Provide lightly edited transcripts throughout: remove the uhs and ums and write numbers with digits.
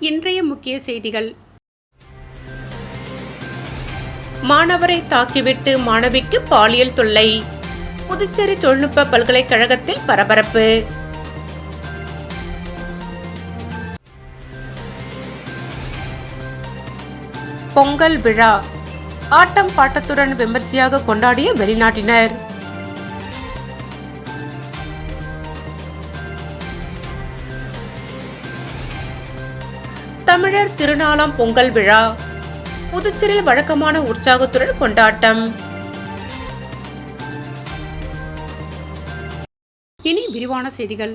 இன்றைய முக்கிய செய்திகள். மாணவரை தாக்கிவிட்டு மாணவிக்கு பாலியல் தொல்லை. புதுச்சேரி தொழில்நுட்ப பல்கலைக்கழகத்தில் பரபரப்பு. பொங்கல் விழா ஆட்டம் பாட்டத்துடன் விமர்சையாக கொண்டாடிய வெளிநாட்டினர். தமிழர் திருநாளாம் பொங்கல் விழா புதுச்சேரியில் வழக்கமான உற்சாகத்துடன் கொண்டாட்டம். இனி விரிவான செய்திகள்.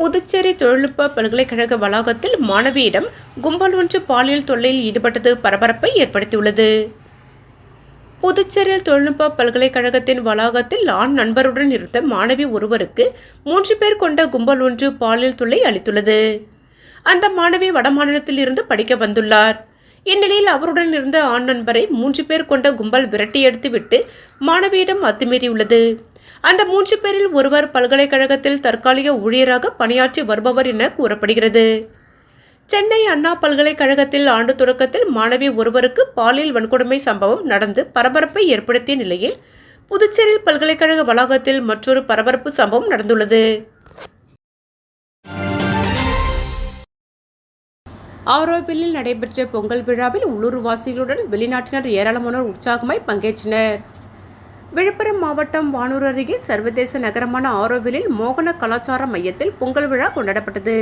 புதுச்சேரி தொழில்நுட்ப பல்கலைக்கழக வளாகத்தில் மாணவியிடம் கும்பல் ஒன்று பாலியல் தொல்லையில் ஈடுபட்டது பரபரப்பை ஏற்படுத்தியுள்ளது. புதுச்சேரியில் தொழில்நுட்ப பல்கலைக்கழகத்தின் வளாகத்தில் ஆண் நண்பருடன் இருந்த மாணவி ஒருவருக்கு 3 பேர் கொண்ட கும்பல் ஒன்று பாலியல் தொல்லை அளித்துள்ளது. அந்த மாணவி வடமாநிலத்தில் இருந்து படிக்க வந்துள்ளார். இந்நிலையில் அவருடன் இருந்த ஆண் நண்பரை 3 பேர் கொண்ட கும்பல் விரட்டி எடுத்துவிட்டு மாணவியிடம் அத்துமீறியுள்ளது. அந்த 3 பேரில் ஒருவர் பல்கலைக்கழகத்தில் தற்காலிக ஊழியராக பணியாற்றி வருபவர் என கூறப்படுகிறது. சென்னை அண்ணா பல்கலைக்கழகத்தில் ஆண்டு தொடக்கத்தில் மாணவி ஒருவருக்கு பாலியல் வன்கொடுமை சம்பவம் நடந்து பரபரப்பை ஏற்படுத்திய நிலையில் புதுச்சேரியில் பல்கலைக்கழக வளாகத்தில் மற்றொரு பரபரப்பு சம்பவம் நடந்துள்ளது. ஆரோவில்லில் நடைபெற்ற பொங்கல் விழாவில் உள்ளூர்வாசிகளுடன் வெளிநாட்டினர் ஏராளமானோர் உற்சாகமாய் பங்கேற்றனர். விழுப்புரம் மாவட்டம் வானூர் அருகே சர்வதேச நகரமான ஆரோவில்லில் மோகன கலாச்சார மையத்தில் பொங்கல் விழா கொண்டாடப்பட்டது.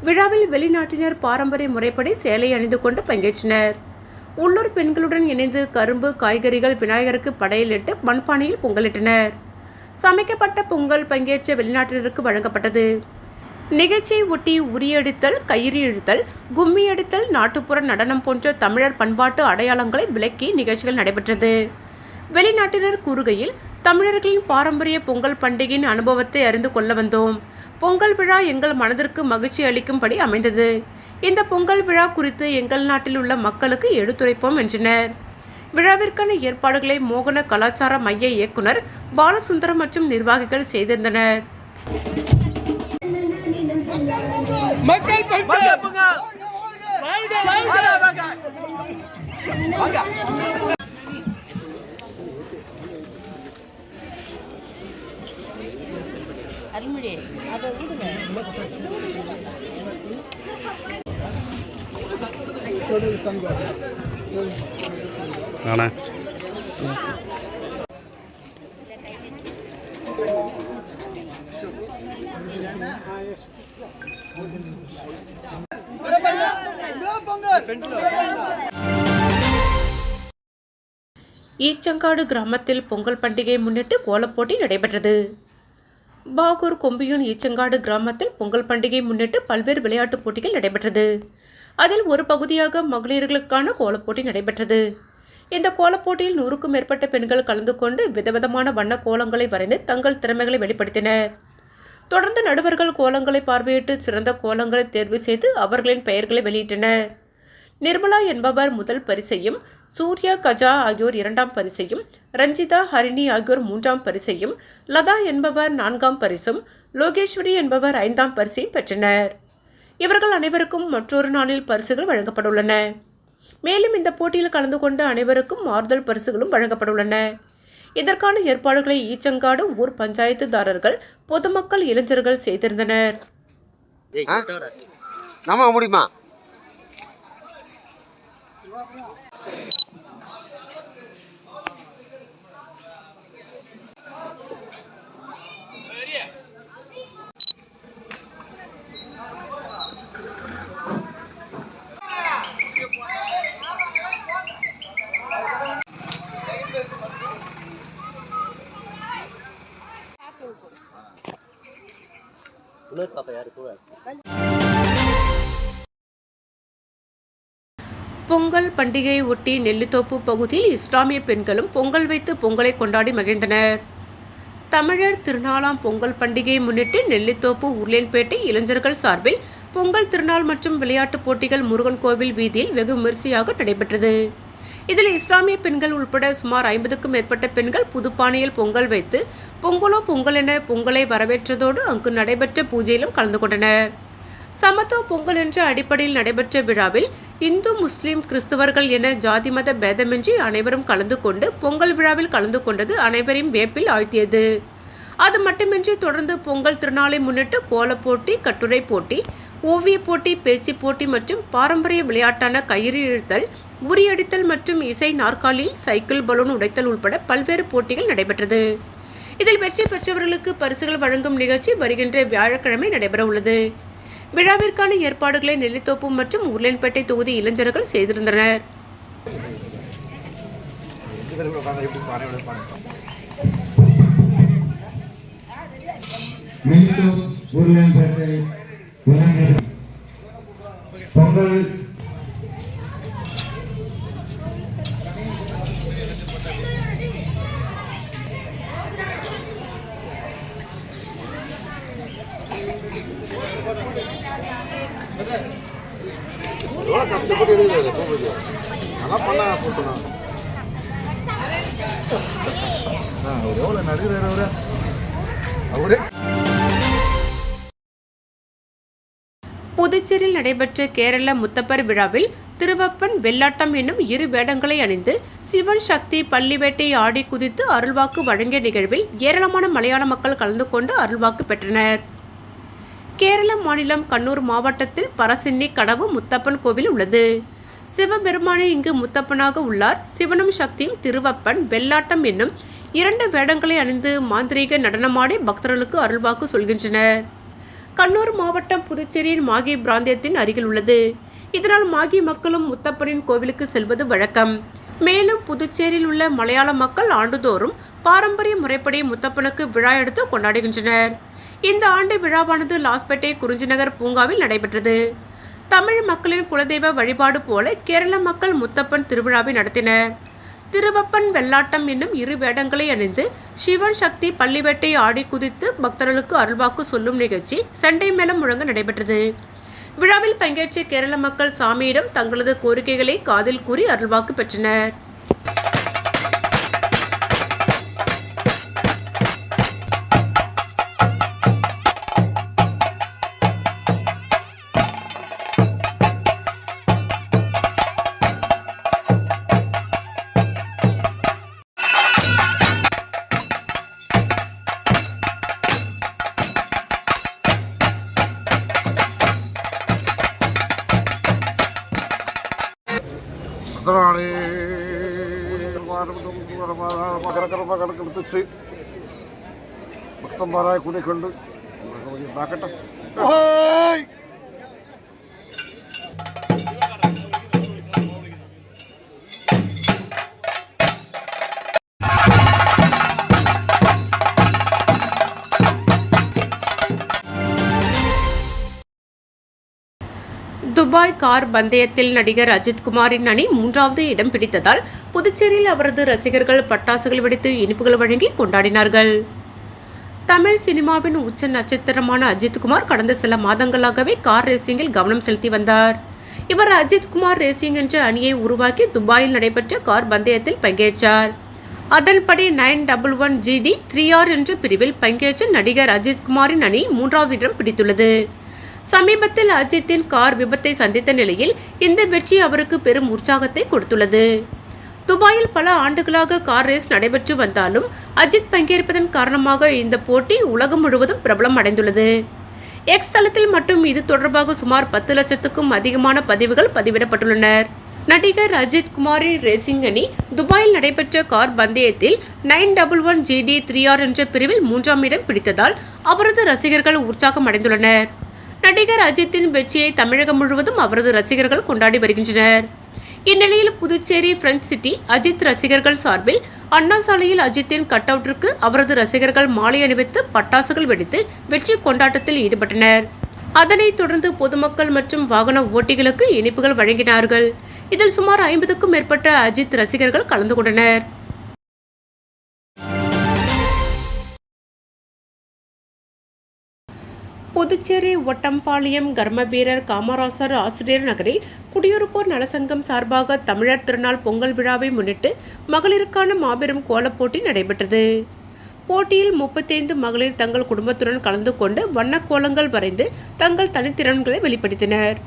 விழாவில் வெளிநாட்டினர் பாரம்பரிய முறைப்படி சேலை அணிந்து கொண்டு பங்கேற்றனர். உள்ளூர் பெண்களுடன் இணைந்து கரும்பு, காய்கறிகள் விநாயகருக்கு படையலிட்டு மண்பானையில் பொங்கலிட்டனர். சமைக்கப்பட்ட பொங்கல் பங்கேற்ற வெளிநாட்டினருக்கு வழங்கப்பட்டது. நிகழ்ச்சியை ஒட்டி உரியடித்தல், கயிறு இழுத்தல், கும்மி அடித்தல், நாட்டுப்புற நடனம் போன்ற தமிழர் பண்பாட்டு அடையாளங்களை விளக்கி நிகழ்ச்சிகள் நடைபெற்றது. வெளிநாட்டினர் கூறுகையில், தமிழர்களின் பாரம்பரிய பொங்கல் பண்டிகையின் அனுபவத்தை அறிந்து கொள்ள வந்தோம். பொங்கல் விழா எங்கள் மனதிற்கு மகிழ்ச்சி அளிக்கும்படி அமைந்தது. இந்த பொங்கல் விழா குறித்து எங்கள் நாட்டில் உள்ள மக்களுக்கு எடுத்துரைப்போம் என்றனர். விழாவிற்கான ஏற்பாடுகளை மோகன கலாச்சார மைய இயக்குனர் பாலசுந்தரம் மற்றும் நிர்வாகிகள் செய்திருந்தனர். மக்கள் அருள்மொழி அதை விடுங்க. ஈச்சங்காடு கிராமத்தில் பொங்கல் பண்டிகை முன்னிட்டு கோலப்போட்டி நடைபெற்றது. பாகூர் கொம்பியூன் ஈச்சங்காடு கிராமத்தில் பொங்கல் பண்டிகை முன்னிட்டு பல்வேறு விளையாட்டுப் போட்டிகள் நடைபெற்றது. அதில் ஒரு பகுதியாக மகளிர்களுக்கான கோலப்போட்டி நடைபெற்றது. இந்த கோலப்போட்டியில் 100க்கும் மேற்பட்ட பெண்கள் கலந்து கொண்டு விதவிதமான வண்ண கோலங்களை வரைந்து தங்கள் திறமைகளை வெளிப்படுத்தினர். தொடர்ந்து நடுவர்கள் கோலங்களை பார்வையிட்டு சிறந்த கோலங்களை தேர்வு செய்து அவர்களின் பெயர்களை வெளியிட்டனர். நிர்மலா என்பவர் முதல் பரிசையும், சூர்யா, கஜா ஆகியோர் 2ஆம் பரிசையும், ரஞ்சிதா, ஹரிணி ஆகியோர் 3ஆம் பரிசையும், லதா என்பவர் 4ஆம் பரிசும், லோகேஸ்வரி என்பவர் 5ஆம் பரிசையும் பெற்றனர். இவர்கள் அனைவருக்கும் மற்றொரு நாளில் பரிசுகள் வழங்கப்பட்டுள்ளன. மேலும் இந்த போட்டியில் கலந்து கொண்ட அனைவருக்கும் ஆறுதல் பரிசுகளும் வழங்கப்பட்டுள்ளன. இதற்கான ஏற்பாடுகளை ஈச்சங்காடு ஊர் பஞ்சாயத்துதாரர்கள், பொதுமக்கள், இளைஞர்கள் செய்திருந்தனர். பொங்கல் பண்டிகையை ஒட்டி நெல்லித்தோப்பு பகுதியில் இஸ்லாமிய பெண்களும் பொங்கல் வைத்து பொங்கலை கொண்டாடி மகிழ்ந்தனர். தமிழர் திருநாளாம் பொங்கல் பண்டிகையை முன்னிட்டு நெல்லித்தோப்பு உருளையன்பேட்டை இளைஞர்கள் சார்பில் பொங்கல் திருநாள் மற்றும் விளையாட்டுப் போட்டிகள் முருகன் கோவில் வீதியில் வெகு விமரிசையாக நடைபெற்றது. இதில் இஸ்லாமிய பெண்கள் உட்பட சுமார் 50க்கும் மேற்பட்ட பெண்கள் புதுப்பானையில் பொங்கல் வைத்து பொங்கலோ பொங்கல் என பொங்கலை வரவேற்றதோடு அங்கு நடைபெற்ற பூஜையிலும் கலந்து கொண்டனர். சமத்துவ பொங்கல் என்ற அடிப்படையில் நடைபெற்ற விழாவில் இந்து, முஸ்லிம், கிறிஸ்தவர்கள் என ஜாதி மத பேதமின்றி அனைவரும் கலந்து கொண்டு பொங்கல் விழாவில் கலந்து கொண்டது அனைவரையும் வியப்பில் ஆழ்த்தியது. அது மட்டுமின்றி தொடர்ந்து பொங்கல் திருநாளை முன்னிட்டு கோலப் போட்டி, கட்டுரை போட்டி, ஓவியப் போட்டி, பேச்சு போட்டி மற்றும் பாரம்பரிய விளையாட்டான கயிறு இழுத்தல், உரியடித்தல் மற்றும் இசை நாற்காலி, சைக்கிள், பலூன் உடைத்தல் உட்பட பல்வேறு போட்டிகள் நடைபெற்றது. இதில் வெற்றி பெற்றவர்களுக்கு பரிசுகள் வழங்கும் நிகழ்ச்சி வருகின்ற வியாழக்கிழமை நடைபெற உள்ளது. விழாவிற்கான ஏற்பாடுகளை நெல்லித்தோப்பு மற்றும் உருளையன்பேட்டை தொகுதி இளைஞர்கள் செய்திருந்தனர். பொங்கல் எவ்வளோ கஷ்டப்பட்டு எடுக்கிறாரு பூபதி, நல்லா பண்ண போட்டுனா அவர் எவ்வளோ நடுகிறார் அவரே. புதுச்சேரியில் நடைபெற்ற கேரள முத்தப்பர் விழாவில் திருவப்பன், வெள்ளாட்டம் என்னும் இரு வேடங்களை அணிந்து சிவன் சக்தி பள்ளிவேட்டை ஆடி குதித்து அருள்வாக்கு வழங்கிய நிகழ்வில் ஏராளமான மலையாள மக்கள் கலந்து கொண்டு அருள்வாக்கு பெற்றனர். கேரள மாநிலம் கண்ணூர் மாவட்டத்தில் பரசின்னி கடவு முத்தப்பன் கோவில் உள்ளது. சிவபெருமானே இங்கு முத்தப்பனாக உள்ளார். சிவனும் சக்தியும் திருவப்பன், வெள்ளாட்டம் என்னும் இரண்டு வேடங்களை அணிந்து மாந்திரீக நடனமாடி பக்தர்களுக்கு அருள்வாக்கு சொல்கின்றனர். கண்ணூர் மாவட்டம் புதுச்சேரியின் மாகி பிராந்தியத்தின் அருகில் உள்ளது. இதனால் மாகி மக்களும் முத்தப்பனின் கோவிலுக்கு செல்வது வழக்கம். மேலும் புதுச்சேரியில் உள்ள மலையாள மக்கள் ஆண்டுதோறும் பாரம்பரிய முறைப்படி முத்தப்பனுக்கு விழா எடுத்து கொண்டாடுகின்றனர். இந்த ஆண்டு விழாவானது லாஸ்பேட்டை குறிஞ்சிநகர் பூங்காவில் நடைபெற்றது. தமிழ் மக்களின் குலதெய்வ வழிபாடு போல கேரள மக்கள் முத்தப்பன் திருவிழாவை நடத்தினர். திருவப்பன், வெள்ளாட்டம் என்னும் இரு வேடங்களை அணிந்து சிவன் சக்தி பள்ளிவேட்டை ஆடி குதித்து பக்தர்களுக்கு அருள்வாக்கு சொல்லும் நிகழ்ச்சி சண்டை மேளம் முழங்க நடைபெற்றது. விழாவில் பங்கேற்ற கேரள மக்கள் சாமியிடம் தங்களது கோரிக்கைகளை காதில் கூறி அருள்வாக்கு பெற்றனர். കടക്കെടുപ്പിച്ച് ഭക്തന്മാരായ കൂടിക്കൊണ്ട് ഉണ്ടാക്കട്ടെ. துபாய் கார் பந்தயத்தில் நடிகர் அஜித்குமாரின் அணி 3வது இடம் பிடித்ததால் புதுச்சேரியில் அவரது ரசிகர்கள் பட்டாசுகள் வெடித்து இனிப்புகள் வழங்கி கொண்டாடினார்கள். தமிழ் சினிமாவின் உச்ச நட்சத்திரமான அஜித்குமார் கடந்த சில மாதங்களாகவே கார் ரேசிங்கில் கவனம் செலுத்தி வந்தார். இவர் அஜித்குமார் ரேசிங் என்ற அணியை உருவாக்கி துபாயில் நடைபெற்ற கார் பந்தயத்தில் பங்கேற்றார். அதன்படி 911 GD 3R என்ற பிரிவில் பங்கேற்ற நடிகர் அஜித்குமாரின் அணி 3வது இடம் பிடித்துள்ளது. சமீபத்தில் அஜித்தின் கார் விபத்தை சந்தித்த நிலையில் இந்த வெற்றி அவருக்கு பெரும் உற்சாகத்தை கொடுத்துள்ளது. துபாயில் பல ஆண்டுகளாக கார் ரேஸ் நடைபெற்று வந்தாலும் அஜித் பங்கேற்பதன் காரணமாக இந்த போட்டி உலகம் முழுவதும் பிரபலம் அடைந்துள்ளது. எக்ஸ் தளத்தில் மட்டும் இது தொடர்பாக சுமார் 10 லட்சத்துக்கும் அதிகமான பதிவுகள் பதிவிடப்பட்டுள்ளன. நடிகர் அஜித் குமாரின் ரேசிங் அணி துபாயில் நடைபெற்ற கார் பந்தயத்தில் 911 GD 3R என்ற பிரிவில் 3ஆம் இடம் பிடித்ததால் அவரது ரசிகர்கள் உற்சாகம் அடைந்துள்ளனர். நடிகர் அஜித்தின் வெற்றியை தமிழகம் முழுவதும் அவரது ரசிகர்கள் கொண்டாடி வருகின்றனர். இந்நிலையில் புதுச்சேரி பிரெஞ்ச் சிட்டி அஜித் ரசிகர்கள் சார்பில் அண்ணா சாலையில் அஜித்தின் கட் அவுட்டிற்கு அவரது ரசிகர்கள் மாலை அணிவித்து பட்டாசுகள் வெடித்து வெற்றி கொண்டாட்டத்தில் ஈடுபட்டனர். அதனைத் தொடர்ந்து பொதுமக்கள் மற்றும் வாகன ஓட்டிகளுக்கு இனிப்புகள் வழங்கினார்கள். இதில் சுமார் 50க்கும் மேற்பட்ட அஜித் ரசிகர்கள் கலந்து கொண்டனர். புதுச்சேரி ஒட்டம்பாளையம் கர்மவீரர் காமராசர் ஆசிரியர் நகரில் குடியிருப்போர் நலசங்கம் சார்பாக தமிழர் திருநாள் பொங்கல் விழாவை முன்னிட்டு மகளிருக்கான மாபெரும் கோலப்போட்டி நடைபெற்றது. போட்டியில் 35 மகளிர் தங்கள் குடும்பத்துடன் கலந்து கொண்டு வண்ணக்கோலங்கள் வரைந்து தங்கள் தனித்திறன்களை வெளிப்படுத்தினர்.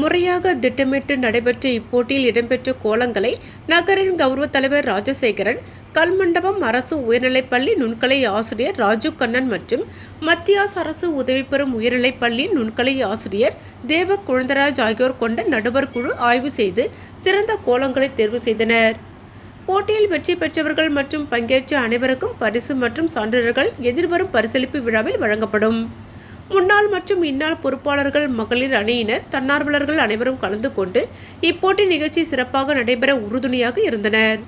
முறையாக திட்டமிட்டு நடைபெற்ற இப்போட்டியில் இடம்பெற்ற கோலங்களை நகரின் கௌரவ தலைவர் ராஜசேகரன், கல்மண்டபம் அரசு உயர்நிலைப்பள்ளி நுண்கலை ஆசிரியர் ராஜு கண்ணன் மற்றும் மத்தியாஸ் அரசு உதவி பெறும் உயர்நிலைப்பள்ளி நுண்கலை ஆசிரியர் தேவ குழந்தராஜ் ஆகியோர் கொண்ட நடுவர் குழு ஆய்வு செய்து சிறந்த கோலங்களை தேர்வு செய்தனர். போட்டியில் வெற்றி பெற்றவர்கள் மற்றும் பங்கேற்ற அனைவருக்கும் பரிசு மற்றும் சான்றிதழ்கள் எதிர்வரும் பரிசளிப்பு விழாவில் வழங்கப்படும். முன்னாள் மற்றும் இந்நாள் பொறுப்பாளர்கள், மகளிர் அணியினர், தன்னார்வலர்கள் அனைவரும் கலந்து கொண்டு இப்போட்டி நிகழ்ச்சி சிறப்பாக நடைபெற உறுதுணையாக இருந்தனர்.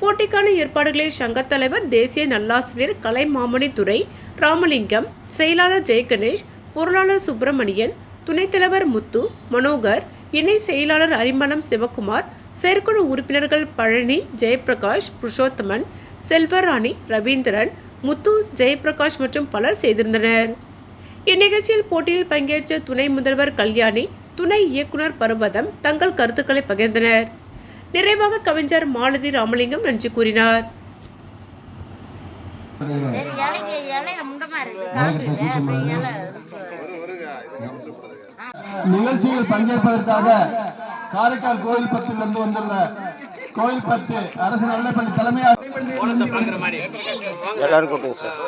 போட்டிக்கான ஏற்பாடுகளை சங்கத் தலைவர், தேசிய நல்லாசிரியர் கலைமாமணி துரை ராமலிங்கம், செயலாளர் ஜெயகணேஷ், பொருளாளர் சுப்பிரமணியன், துணைத் தலைவர் முத்து, மனோகர், இணை செயலாளர் அரிமளம் சிவகுமார், செயற்குழு உறுப்பினர்கள் பழனி, ஜெயபிரகாஷ், புருஷோத்தமன், செல்வராணி, ரவீந்திரன், முத்து, ஜெயபிரகாஷ் மற்றும் பலர் செய்திருந்தனர். இந்நிகழ்ச்சியில் போட்டியில் பங்கேற்ற துணை முதல்வர் கல்யாணி, துணை இயக்குனர் பர்வதம் தங்கள் கருத்துக்களை பகிர்ந்தனர். நிறைவாக கவிஞர் மாலதி ராமலிங்கம் நன்றி கூறினார். நிகழ்ச்சியில் பங்கேற்பதற்காக காரைக்கால் கோயில்பத்திலிருந்து வந்துள்ள கோயில்பத்து அரசு நல்லப்பள்ளி தலைமை எல்லாருக்கும் சார்.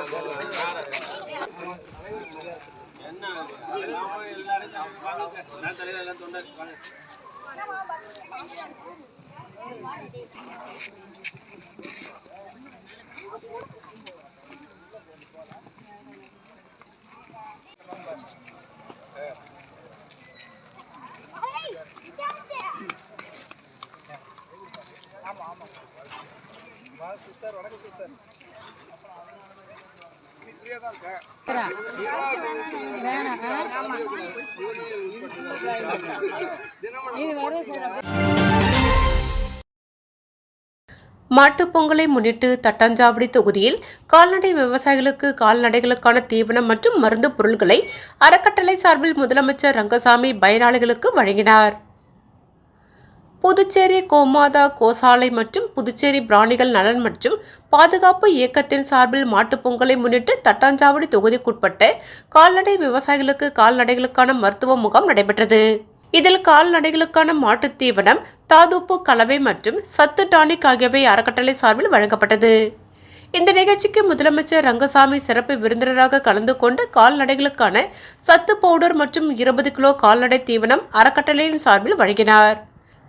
மாட்டுப் பொங்கலை முன்னிட்டு தட்டாஞ்சாவடி தொகுதியில் கால்நடை விவசாயிகளுக்கு கால்நடைகளுக்கான தீவனம் மற்றும் மருந்து பொருட்களை அறக்கட்டளை சார்பில் முதலமைச்சர் ரங்கசாமி பயனாளிகளுக்கு வழங்கினார். புதுச்சேரி கோமாதா கோசாலை மற்றும் புதுச்சேரி பிராணிகள் நலன் மற்றும் பாதுகாப்பு இயக்கத்தின் சார்பில் மாட்டுப் பொங்கலை முன்னிட்டு தட்டாஞ்சாவடி தொகுதிக்குட்பட்ட கால்நடை விவசாயிகளுக்கு கால்நடைகளுக்கான மருத்துவ முகாம் நடைபெற்றது. இதில் கால்நடைகளுக்கான மாட்டுத் தீவனம், தாதுப்பு கலவை மற்றும் சத்து டானிக் ஆகியவை அறக்கட்டளை சார்பில் வழங்கப்பட்டது. இந்த நிகழ்ச்சிக்கு முதலமைச்சர் ரங்கசாமி சிறப்பு விருந்தினராக கலந்து கொண்டு கால்நடைகளுக்கான சத்து பவுடர் மற்றும் 20 கிலோ கால்நடை தீவனம் அறக்கட்டளையின் சார்பில் வழங்கினார்.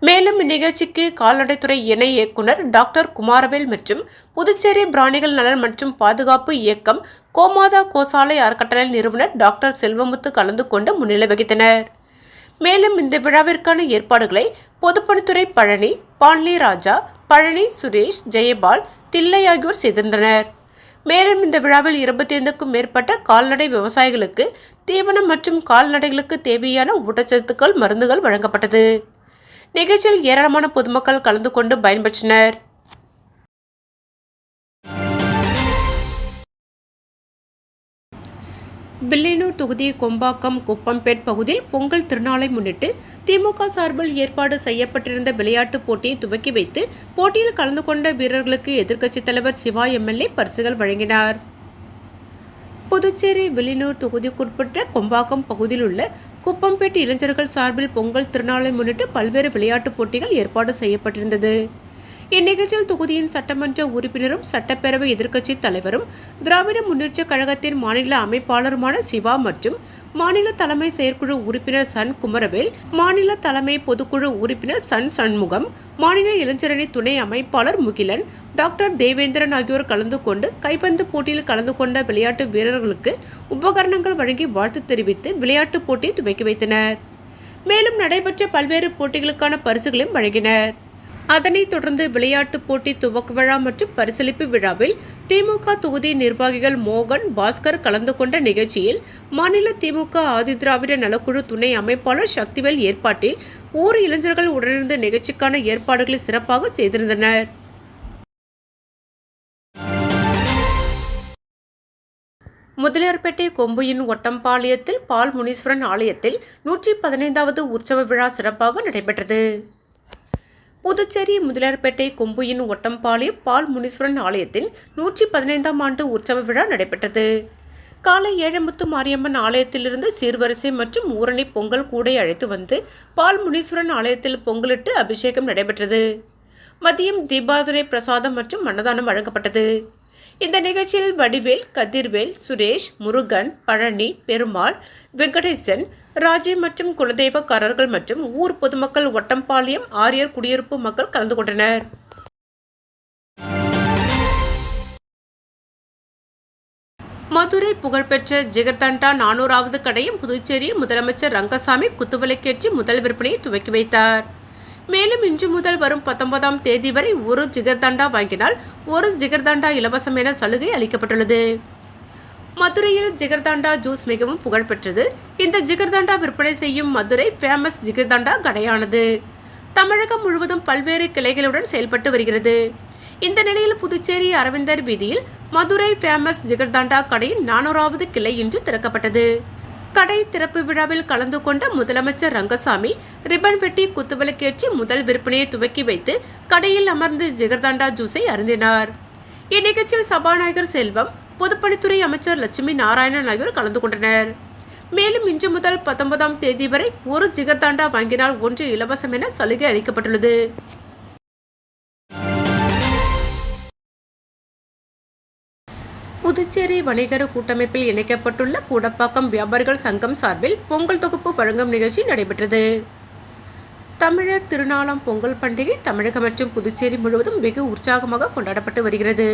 மேலும் இந்நிகழ்ச்சிக்கு கால்நடைத்துறை இணை இயக்குனர் டாக்டர் குமாரவேல் மற்றும் புதுச்சேரி பிராணிகள் நலன் மற்றும் பாதுகாப்பு இயக்கம் கோமாதா கோசாலை அறக்கட்டளை நிறுவனர் டாக்டர் செல்வமுத்து கலந்து கொண்டு முன்னிலை வகித்தனர். மேலும் இந்த விழாவிற்கான ஏற்பாடுகளை பொதுப்பணித்துறை பழனி, பான்லி ராஜா, பழனி சுரேஷ், ஜெயபால், தில்லை ஆகியோர் செய்திருந்தனர். மேலும் இந்த விழாவில் 25க்கும் மேற்பட்ட கால்நடை விவசாயிகளுக்கு தீவனம் மற்றும் கால்நடைகளுக்கு தேவையான ஊட்டச்சத்துக்கள், மருந்துகள் வழங்கப்பட்டது. நிகழ்ச்சியில் ஏராளமான பொதுமக்கள் கலந்து கொண்டு பயன்பெற்றனர். வில்லியனூர் தொகுதி கொம்பாக்கம் குப்பம்பேட் பகுதியில் பொங்கல் திருநாளை முன்னிட்டு திமுக சார்பில் ஏற்பாடு செய்யப்பட்டிருந்த விளையாட்டுப் போட்டியை துவக்கி வைத்து போட்டியில் கலந்து கொண்ட வீரர்களுக்கு எதிர்க்கட்சித் தலைவர் சிவா எம்எல்ஏ பரிசுகள் வழங்கினார். புதுச்சேரி வில்லியனூர் தொகுதிக்குட்பட்ட கொம்பாக்கம் பகுதியில் உள்ள குப்பம்பேட் இளைஞர்கள் சார்பில் பொங்கல் திருநாளை முன்னிட்டு பல்வேறு விளையாட்டுப் போட்டிகள் ஏற்பாடு செய்யப்பட்டிருந்தது. இந்நிகழ்ச்சியில் தொகுதியின் சட்டமன்ற உறுப்பினரும் சட்டப்பேரவை எதிர்க்கட்சி தலைவரும் திராவிட முன்னேற்றக் கழகத்தின் மாநில அமைப்பாளருமான சிவா மற்றும் மாநில தலைமை செயற்குழு உறுப்பினர் சன் குமரவேல், மாநில தலைமை பொதுக்குழு உறுப்பினர் சன் சண்முகம், மாநில இளைஞரணி துணை அமைப்பாளர் முகிலன், டாக்டர் தேவேந்திரன் ஆகியோர் கலந்து கொண்டு கைப்பந்து போட்டியில் கலந்து கொண்ட விளையாட்டு வீரர்களுக்கு உபகரணங்கள் வழங்கி வாழ்த்து தெரிவித்து விளையாட்டுப் போட்டியை துவக்கி வைத்தனர். மேலும் நடைபெற்ற பல்வேறு போட்டிகளுக்கான பரிசுகளையும் வழங்கினர். அதனைத் தொடர்ந்து விளையாட்டுப் போட்டி துவக்க விழா மற்றும் பரிசளிப்பு விழாவில் திமுக தொகுதி நிர்வாகிகள் மோகன், பாஸ்கர் கலந்து கொண்ட நிகழ்ச்சியில் மாநில திமுக ஆதிதிராவிட நலக்குழு துணை அமைப்பாளர் சக்திவேல் ஏற்பாட்டில் ஊர் இளைஞர்கள் உடனிருந்த நிகழ்ச்சிக்கான ஏற்பாடுகளை சிறப்பாக செய்திருந்தனர். முதலியார்பேட்டை கொம்புயின் ஒட்டம்பாளையத்தில் பால் முனீஸ்வரன் ஆலயத்தில் 115வது உற்சவ விழா சிறப்பாக நடைபெற்றது. புதுச்சேரி முதலியார்பேட்டை கொம்புயின் ஒட்டம்பாளையம் பால் முனீஸ்வரன் ஆலயத்தின் 115ஆம் ஆண்டு உற்சவ விழா நடைபெற்றது. காலை ஏழமுத்து மாரியம்மன் ஆலயத்திலிருந்து சீர்வரிசை மற்றும் ஊரணி பொங்கல் கூடை அழைத்து வந்து பால் முனீஸ்வரன் ஆலயத்தில் பொங்கலிட்டு அபிஷேகம் நடைபெற்றது. மதியம் தீபாராதனை பிரசாதம் மற்றும் அன்னதானம் வழங்கப்பட்டது. இந்த நிகழ்ச்சியில் வடிவேல், கதிர்வேல், சுரேஷ், முருகன், பழனி, பெருமாள், வெங்கடேசன், ராஜி மற்றும் குலதெய்வக்காரர்கள் மற்றும் ஊர் பொதுமக்கள், ஒட்டம்பாளையம் ஆரியர் குடியிருப்பு மக்கள் கலந்து கொண்டனர். மதுரை புகழ்பெற்ற ஜிகர்தண்டா 400வது கடையும் புதுச்சேரியில் முதலமைச்சர் ரங்கசாமி குத்துவிளக்கேற்றி முதல் விற்பனையை துவக்கி வைத்தார். மேலும் இன்று முதல் வரும் 19ஆம் தேதி வரை ஒரு ஜிகர்தண்டா வாங்கினால் ஒரு ஜிகர்தண்டா இலவசம் என சலுகை அளிக்கப்பட்டுள்ளது. மதுரையில் ஜிகர்தண்டா ஜூஸ் மிகவும் புகழ்பெற்றது. இந்த ஜிகர்தண்டா விற்பனை செய்யும் மதுரை ஃபேமஸ் ஜிகர்தண்டா கடையானது தமிழகம் முழுவதும் பல்வேறு கிளைகளுடன் செயல்பட்டு வருகிறது. இந்த நிலையில் புதுச்சேரி அரவிந்தர் வீதியில் மதுரை ஃபேமஸ் ஜிகர்தண்டா கடையின் 400வது கிளை இன்று திறக்கப்பட்டது. கடை திறப்பு விழாவில் கலந்து கொண்ட முதலமைச்சர் ரங்கசாமி ரிப்பன் வெட்டி குத்துவிளக்கேற்றி முதல் விற்பனையை துவக்கி வைத்து கடையில் அமர்ந்து ஜிகர்தண்டா ஜூஸை அருந்தினார். இந்நிகழ்ச்சியில் சபாநாயகர் செல்வம், பொதுப்பணித்துறை அமைச்சர் லட்சுமி நாராயணன் ஆகியோர் கலந்து கொண்டனர். மேலும் இன்று முதல் 19ஆம் தேதி வரை ஒரு ஜிகர்தண்டா வாங்கினால் ஒன்று இலவசம் என சலுகை அளிக்கப்பட்டுள்ளது. புதுச்சேரி வணிகர் கூட்டமைப்பில் இணைக்கப்பட்டுள்ள கூடப்பாக்கம் வியாபாரிகள் சங்கம் சார்பில் பொங்கல் தொகுப்பு வழங்கும் நிகழ்ச்சி நடைபெற்றது. தமிழர் திருநாளாம் பொங்கல் பண்டிகை தமிழகம் மற்றும் புதுச்சேரி முழுவதும் வெகு உற்சாகமாக கொண்டாடப்பட்டு வருகிறது.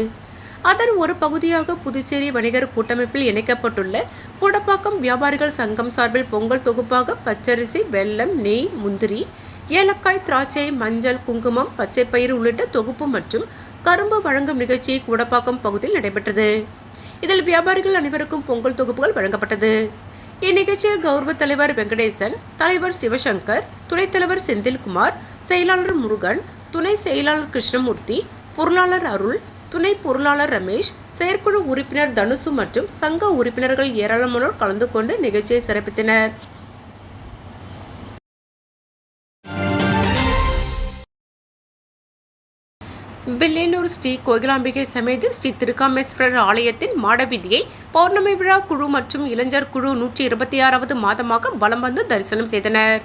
அதன் ஒரு பகுதியாக புதுச்சேரி வணிகர் கூட்டமைப்பில் இணைக்கப்பட்டுள்ள கூடப்பாக்கம் வியாபாரிகள் சங்கம் சார்பில் பொங்கல் தொகுப்பாக பச்சரிசி, வெல்லம், நெய், முந்திரி, ஏலக்காய், திராட்சை, மஞ்சள், குங்குமம், பச்சைப்பயிறு உள்ளிட்ட தொகுப்பு மற்றும் கரும்பு வழங்கும் நிகழ்ச்சி கூடப்பாக்கம் பகுதியில் நடைபெற்றது. இதில் வியாபாரிகள் அனைவருக்கும் பொங்கல் தொகுப்புகள் வழங்கப்பட்டது. இந்நிகழ்ச்சியில் கௌரவ தலைவர் வெங்கடேசன், தலைவர் சிவசங்கர், துணைத் தலைவர் செந்தில்குமார், செயலாளர் முருகன், துணை செயலாளர் கிருஷ்ணமூர்த்தி, பொருளாளர் அருள், துணை பொருளாளர் ரமேஷ், செயற்குழு உறுப்பினர் தனுசு மற்றும் சங்க உறுப்பினர்கள் ஏராளமானோர் கலந்து கொண்டு நிகழ்ச்சியை சிறப்பித்தனர். வில்லியனூர் ஸ்ரீ கோகிலாம்பிகை சமேத ஸ்ரீ திருக்காமேஸ்வரர் ஆலயத்தின் மாடவீதியை பௌர்ணமி விழா குழு மற்றும் இளைஞர் குழு 126வது மாதமாக வலம் வந்து தரிசனம் செய்தனர்.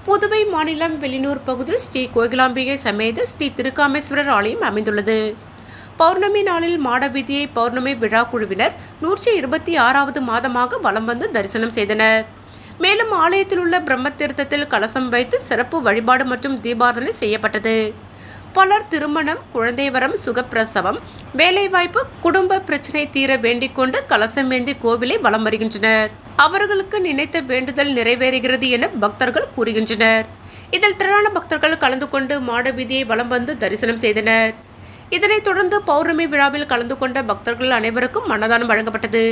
புதுவை மாநிலம் வில்லியனூர் பகுதியில் ஸ்ரீ கோகிலாம்பிகை சமேத ஸ்ரீ திருக்காமேஸ்வரர் ஆலயம் அமைந்துள்ளது. பௌர்ணமி நாளில் மாடவீதியை பௌர்ணமி விழா குழுவினர் 126வது மாதமாக வலம் வந்து தரிசனம் செய்தனர். மேலும் ஆலயத்தில் உள்ள பிரம்ம தீர்த்தத்தில் கலசம் வைத்து சிறப்பு வழிபாடு மற்றும் தீபாராதனை செய்யப்பட்டது. பலர் திருமணம், குழந்தை வரம், சுகப்பிரசவம், வேலைவாய்ப்பு, குடும்ப பிரச்சனை தீர வேண்டிக் கொண்டு கலசமேந்தி கோவிலை வலம் வருகின்றனர். அவர்களுக்கு நினைத்த வேண்டுதல் நிறைவேறுகிறது என பக்தர்கள் கூறுகின்றனர். இதில் திரளான பக்தர்கள் கலந்து கொண்டு மாடவீதியை வலம் வந்து தரிசனம் செய்தனர். இதனைத் தொடர்ந்து பௌர்ணமி விழாவில் கலந்து கொண்ட பக்தர்கள் அனைவருக்கும் அன்னதானம் வழங்கப்பட்டது.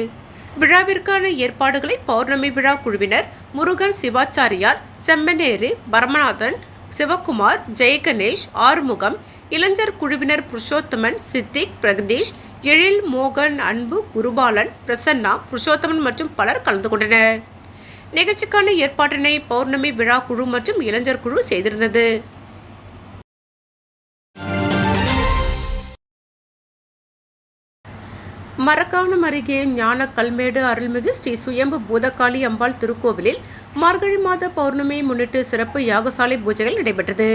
விழாவிற்கான ஏற்பாடுகளை பௌர்ணமி விழா குழுவினர் முருகன், சிவாச்சாரியார், செம்மனேரி, பரமநாதன், சிவகுமார், ஜெயகணேஷ், ஆறுமுகம், இளைஞர் குழுவினர் புருஷோத்தமன், சித்திக், பிரகதீஷ், எழில், மோகன், அன்பு, குருபாலன், பிரசன்னா, புருஷோத்தமன் மற்றும் பலர் கலந்து கொண்டனர். நிகழ்ச்சிக்கான ஏற்பாட்டினை பௌர்ணமி விழா குழு மற்றும் இளைஞர் குழு செய்திருந்தது. மரக்காணம் அருகே ஞான கல்மேடு அருள்மிகு ஸ்ரீ சுயம்பு பூதகாளி அம்பாள் திருக்கோவிலில் மார்கழி மாத பௌர்ணமியை முன்னிட்டு சிறப்பு யாகசாலை பூஜைகள் நடைபெற்றது.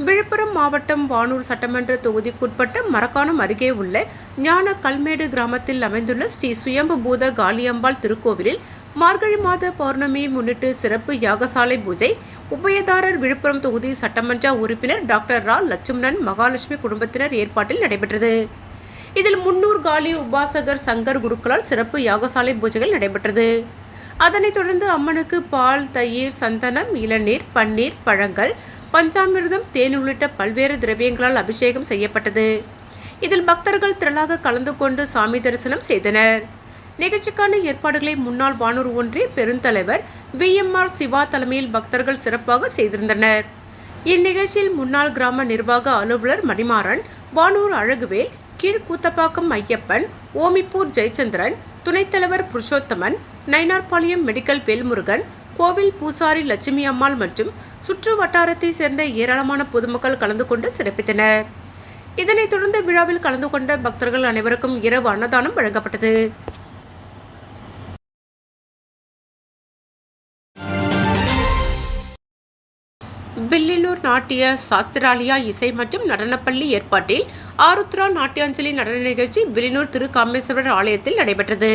விழுப்புரம் மாவட்டம் வானூர் சட்டமன்ற தொகுதிக்குட்பட்ட மரக்காணம் அருகே உள்ள ஞான கல்மேடு கிராமத்தில் அமைந்துள்ள ஸ்ரீ சுயம்பு பூத காளியம்பாள் திருக்கோவிலில் மார்கழி மாத பௌர்ணமியை முன்னிட்டு சிறப்பு யாகசாலை பூஜை உபயதாரர் விழுப்புரம் தொகுதி சட்டமன்ற உறுப்பினர் டாக்டர் ரா லட்சுமணன் மகாலட்சுமி குடும்பத்தினர் ஏற்பாட்டில் நடைபெற்றது. இதில் 300 காளி உபாசகர் சங்கர் குருக்களால் சிறப்பு யாகசாலை பூஜைகள் நடைபெற்றது. அதனைத் தொடர்ந்து அம்மனுக்கு பால், தயிர், சந்தனம், இளநீர், பன்னீர், பழங்கள், பஞ்சாமிர்தம், தேன் உள்ளிட்ட பல்வேறு திரவியங்களால் அபிஷேகம் செய்யப்பட்டது. இதில் பக்தர்கள் திரளாக கலந்து கொண்டு சாமி தரிசனம் செய்தனர். நிகழ்ச்சிக்கான ஏற்பாடுகளை முன்னாள் வானூர் ஒன்றிய பெருந்தலைவர் VMR சிவா தலைமையில் பக்தர்கள் சிறப்பாக செய்திருந்தனர். இந்நிகழ்ச்சியில் முன்னாள் கிராம நிர்வாக அலுவலர் மணிமாறன், வானூர் அழகுவேல், கீழ்கூத்தப்பாக்கம் ஐயப்பன், ஓமிப்பூர் ஜெயச்சந்திரன், துணைத் தலைவர் புருஷோத்தமன், நைனார்பாளையம் மெடிக்கல் வேல்முருகன், கோவில் பூசாரி லட்சுமி அம்மாள் மற்றும் சுற்று வட்டாரத்தை சேர்ந்த ஏராளமான பொதுமக்கள் கலந்து கொண்டு சிறப்பித்தனர். இதனைத் தொடர்ந்து விழாவில் கலந்து கொண்ட பக்தர்கள் அனைவருக்கும் இரவு அன்னதானம் வழங்கப்பட்டது. வில்லியனூர் நாட்டிய சாஸ்திராலயா இசை மற்றும் நடனப்பள்ளி ஏற்பாட்டில் ஆருத்ரா நாட்டியாஞ்சலி நடன நிகழ்ச்சி வில்லியனூர் திரு காமேஸ்வரர் ஆலயத்தில் நடைபெற்றது.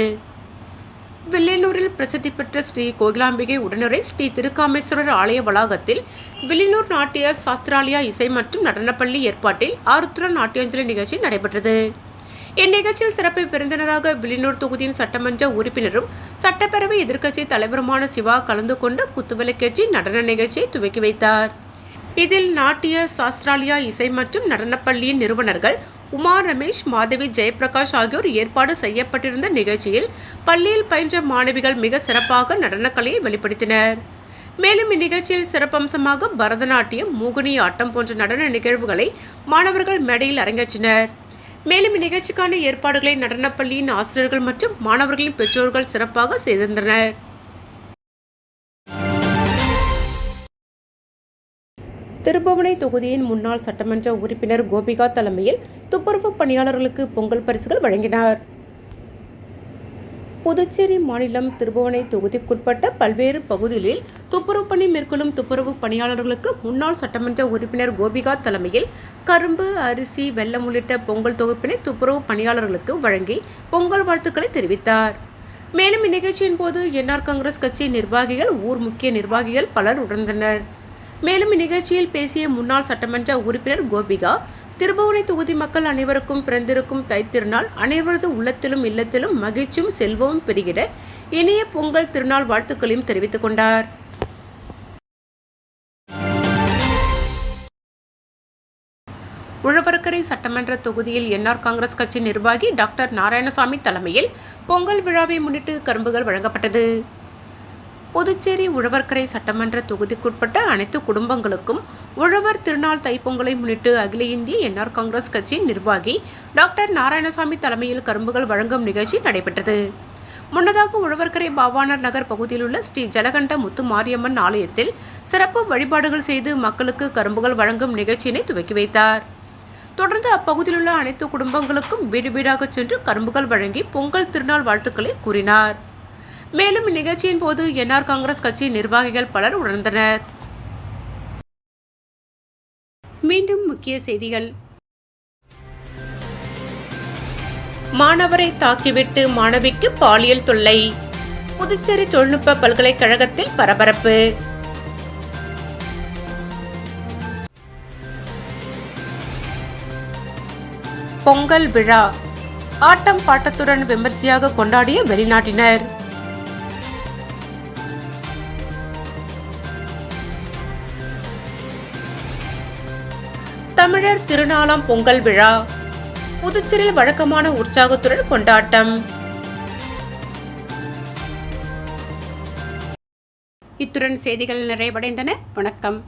வில்லியனூரில் பிரசித்தி பெற்ற ஸ்ரீ கோகிலாம்பிகை உடனுரை ஸ்ரீ திருக்காமேஸ்வரர் ஆலய வளாகத்தில் வில்லியனூர் நாட்டிய சாஸ்திராலயா இசை மற்றும் நடனப்பள்ளி ஏற்பாட்டில் ஆருத்ரா நாட்டியாஞ்சலி நிகழ்ச்சி நடைபெற்றது. இந்நிகழ்ச்சியில் சிறப்பு விருந்தினராக வில்லியனூர் தொகுதியின் சட்டமன்ற உறுப்பினரும் சட்டப்பேரவை எதிர்க்கட்சி தலைவருமான சிவா கலந்து கொண்டு குத்துவிளக்கேற்றி நடன நிகழ்ச்சியை துவக்கி வைத்தார். இதில் நாட்டிய சாஸ்திராலயா இசை மற்றும் நடனப்பள்ளியின் நிறுவனர்கள் உமா ரமேஷ், மாதவி, ஜெயபிரகாஷ் ஆகியோர் ஏற்பாடு செய்யப்பட்டிருந்த நிகழ்ச்சியில் பள்ளியில் பயின்ற மாணவிகள் மிக சிறப்பாக நடனக்கலையை வெளிப்படுத்தினர். மேலும் இந்நிகழ்ச்சியில் சிறப்பம்சமாக பரதநாட்டியம், மோகினி ஆட்டம் போன்ற நடன நிகழ்வுகளை மாணவர்கள் மேடையில் அரங்கேற்றினர். மேலும் இந்நிகழ்ச்சிக்கான ஏற்பாடுகளை நடனப்பள்ளியின் ஆசிரியர்கள் மற்றும் மாணவர்களின் பெற்றோர்கள் சிறப்பாக செய்திருந்தனர். திருபுவனை தொகுதியின் முன்னாள் சட்டமன்ற உறுப்பினர் கோபிகா தலைமையில் துப்புரவு பணியாளர்களுக்கு பொங்கல் பரிசுகள் வழங்கினார். புதுச்சேரி மாநிலம் திருபுவனை தொகுதிக்குட்பட்ட பல்வேறு பகுதிகளில் துப்புரவு பணி மேற்கொள்ளும் துப்புரவு பணியாளர்களுக்கு முன்னாள் சட்டமன்ற உறுப்பினர் கோபிகா தலைமையில் கரும்பு, அரிசி, வெல்லம் உள்ளிட்ட பொங்கல் தொகுப்பினை துப்புரவு பணியாளர்களுக்கு வழங்கி பொங்கல் வாழ்த்துக்களை தெரிவித்தார். மேலும் இந்நிகழ்ச்சியின் போது என்ஆர் காங்கிரஸ் கட்சி நிர்வாகிகள், ஊர் முக்கிய நிர்வாகிகள் பலர் உணர்ந்தனர். மேலும் இந்நிகழ்ச்சியில் பேசிய முன்னாள் சட்டமன்ற உறுப்பினர் கோபிகா, திருபுவனை தொகுதி மக்கள் அனைவருக்கும் பிறந்திருக்கும் தைத்திருநாள் அனைவரது உள்ளத்திலும் இல்லத்திலும் மகிழ்ச்சியும் செல்வமும் பெருகிட இனிய பொங்கல் திருநாள் வாழ்த்துக்களையும் தெரிவித்துக் கொண்டார். உழவர்கரை சட்டமன்ற தொகுதியில் என்ஆர் காங்கிரஸ் கட்சி நிர்வாகி டாக்டர் நாராயணசாமி தலைமையில் பொங்கல் விழாவை முன்னிட்டு கரும்புகள் வழங்கப்பட்டது. புதுச்சேரி உழவர்கரை சட்டமன்ற தொகுதிக்குட்பட்ட அனைத்து குடும்பங்களுக்கும் உழவர் திருநாள் தைப்பொங்கலை முன்னிட்டு அகில இந்திய என்ஆர் காங்கிரஸ் கட்சி நிர்வாகி டாக்டர் நாராயணசாமி தலைமையில் கரும்புகள் வழங்கும் நிகழ்ச்சி நடைபெற்றது. முன்னதாக உழவர்கரை பாவாணர் நகர் பகுதியில் உள்ள ஸ்ரீ ஜலகண்ட முத்து மாரியம்மன் ஆலயத்தில் சிறப்பு வழிபாடுகள் செய்து மக்களுக்கு கரும்புகள் வழங்கும் நிகழ்ச்சியினை துவக்கி வைத்தார். தொடர்ந்து அப்பகுதியில் உள்ள அனைத்து குடும்பங்களுக்கும் வீடு வீடாக சென்று கரும்புகள் வழங்கி பொங்கல் திருநாள் வாழ்த்துக்களை கூறினார். மேலும் இந்நிகழ்ச்சியின் போது என்ஆர் காங்கிரஸ் கட்சி நிர்வாகிகள் பலர் உணர்ந்தனர். மீண்டும் முக்கிய செய்திகள். மாணவரை தாக்கிவிட்டு மாணவிக்கு பாலியல் தொல்லை. புதுச்சேரி தொழில்நுட்ப பல்கலைக்கழகத்தில் பரபரப்பு. பொங்கல் விழா ஆட்டம் பாட்டத்துடன் விமர்சையாக கொண்டாடிய வெளிநாட்டினர். தமிழர் திருநாளாம் பொங்கல் விழா புதுச்சேரியில் வழக்கமான உற்சாகத்துடன் கொண்டாட்டம். இத்துடன் செய்திகள் நிறைவடைந்தன. வணக்கம்.